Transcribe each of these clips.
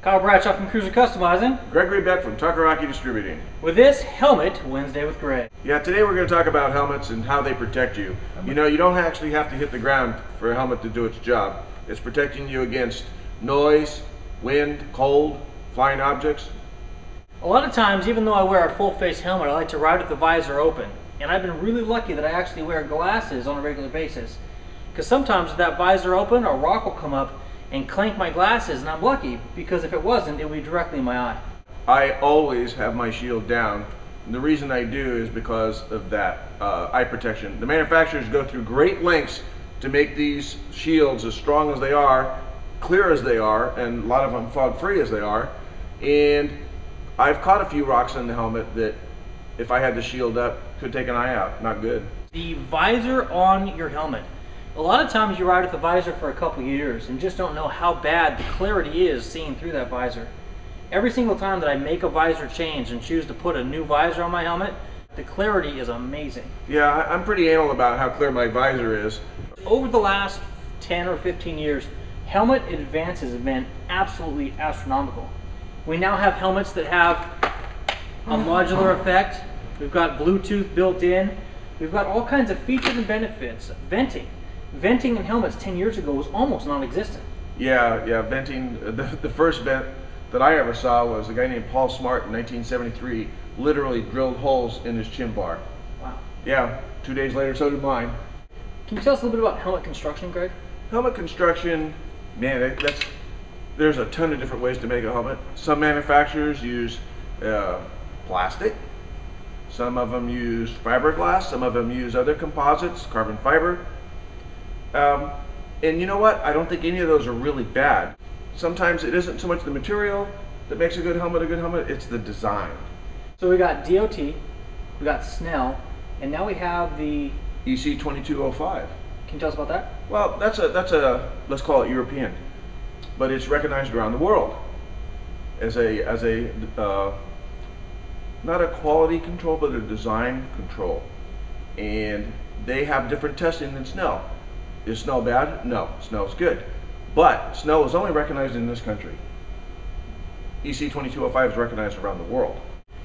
Kyle Bradshaw from Cruiser Customizing. Gregory Beck from WWGe Distributing. With this Helmet Wednesday with Greg. Yeah, today we're going to talk about helmets and how they protect you. You know, you don't actually have to hit the ground for a helmet to do its job. It's protecting you against noise, wind, cold, flying objects. A lot of times, even though I wear a full face helmet, I like to ride with the visor open. And I've been really lucky that I actually wear glasses on a regular basis. Because sometimes with that visor open, a rock will come up and clank my glasses, and I'm lucky, because if it wasn't, it would be directly in my eye. I always have my shield down. And the reason I do is because of that eye protection. The manufacturers go through great lengths to make these shields as strong as they are, clear as they are, and a lot of them fog-free as they are. And I've caught a few rocks in the helmet that, if I had the shield up, could take an eye out. Not good. The visor on your helmet. A lot of times you ride with the visor for a couple years and just don't know how bad the clarity is seeing through that visor. Every single time that I make a visor change and choose to put a new visor on my helmet, the clarity is amazing. Yeah, I'm pretty anal about how clear my visor is. Over the last 10 or 15 years, helmet advances have been absolutely astronomical. We now have helmets that have a modular effect. We've got Bluetooth built in. We've got all kinds of features and benefits. Venting in helmets 10 years ago was almost non-existent. Yeah, venting. The first vent that I ever saw was a guy named Paul Smart in 1973 literally drilled holes in his chin bar. Wow. Yeah, 2 days later, so did mine. Can you tell us a little bit about helmet construction, Greg? Helmet construction, man, there's a ton of different ways to make a helmet. Some manufacturers use plastic. Some of them use fiberglass. Some of them use other composites, carbon fiber. And you know what? I don't think any of those are really bad. Sometimes it isn't so much the material that makes a good helmet, it's the design. So we got DOT, we got Snell, and now we have the EC2205. Can you tell us about that? Well, that's a let's call it European, but it's recognized around the world as a not a quality control, but a design control. And they have different testing than Snell. Is Snell bad? No, Snell's good. But Snell is only recognized in this country. EC2205 is recognized around the world.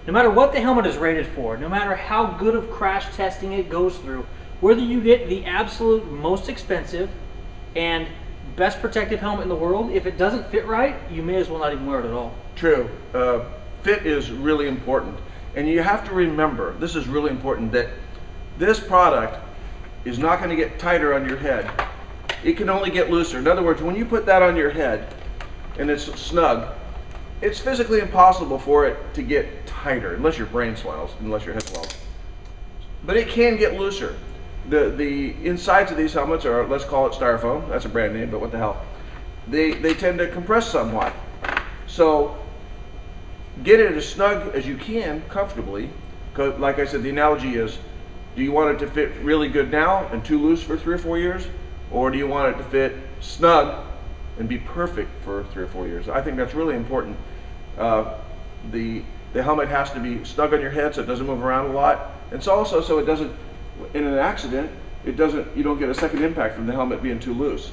No matter what the helmet is rated for, no matter how good of crash testing it goes through, whether you get the absolute most expensive and best protective helmet in the world, if it doesn't fit right, you may as well not even wear it at all. True. Fit is really important. And you have to remember, this is really important, that this product is not going to get tighter on your head. It can only get looser. In other words, when you put that on your head and it's snug, it's physically impossible for it to get tighter, unless your brain swells, unless your head swells. But it can get looser. The insides of these helmets are, let's call it styrofoam. That's a brand name, but what the hell. They tend to compress somewhat. So get it as snug as you can, comfortably. Because, like I said, the analogy is, do you want it to fit really good now and too loose for 3 or 4 years? Or do you want it to fit snug and be perfect for 3 or 4 years? I think that's really important. The helmet has to be snug on your head so it doesn't move around a lot. It's also so it doesn't, in an accident, you don't get a second impact from the helmet being too loose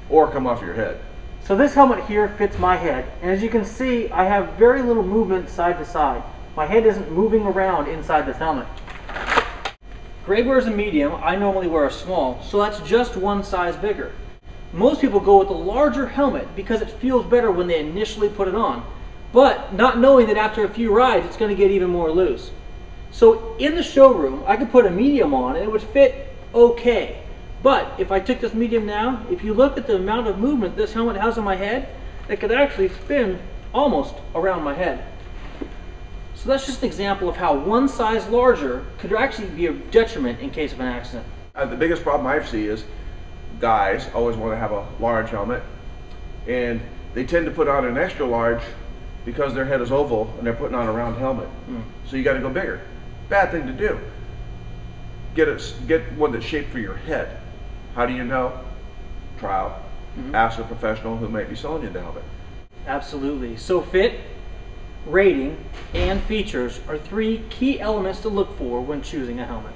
or come off your head. So this helmet here fits my head, and as you can see, I have very little movement side to side. My head isn't moving around inside this helmet. Greg wears a medium, I normally wear a small, so that's just one size bigger. Most people go with a larger helmet because it feels better when they initially put it on, but not knowing that after a few rides it's going to get even more loose. So in the showroom, I could put a medium on and it would fit okay. But if I took this medium down, if you look at the amount of movement this helmet has on my head, it could actually spin almost around my head. So that's just an example of how one size larger could actually be a detriment in case of an accident. The biggest problem I see is guys always want to have a large helmet, and they tend to put on an extra large because their head is oval and they're putting on a round helmet. So you got to go bigger. Bad thing to do. Get one that's shaped for your head. How do you know? Trial. Ask a professional who might be selling you the helmet. Absolutely. So fit, rating, and features are 3 key elements to look for when choosing a helmet.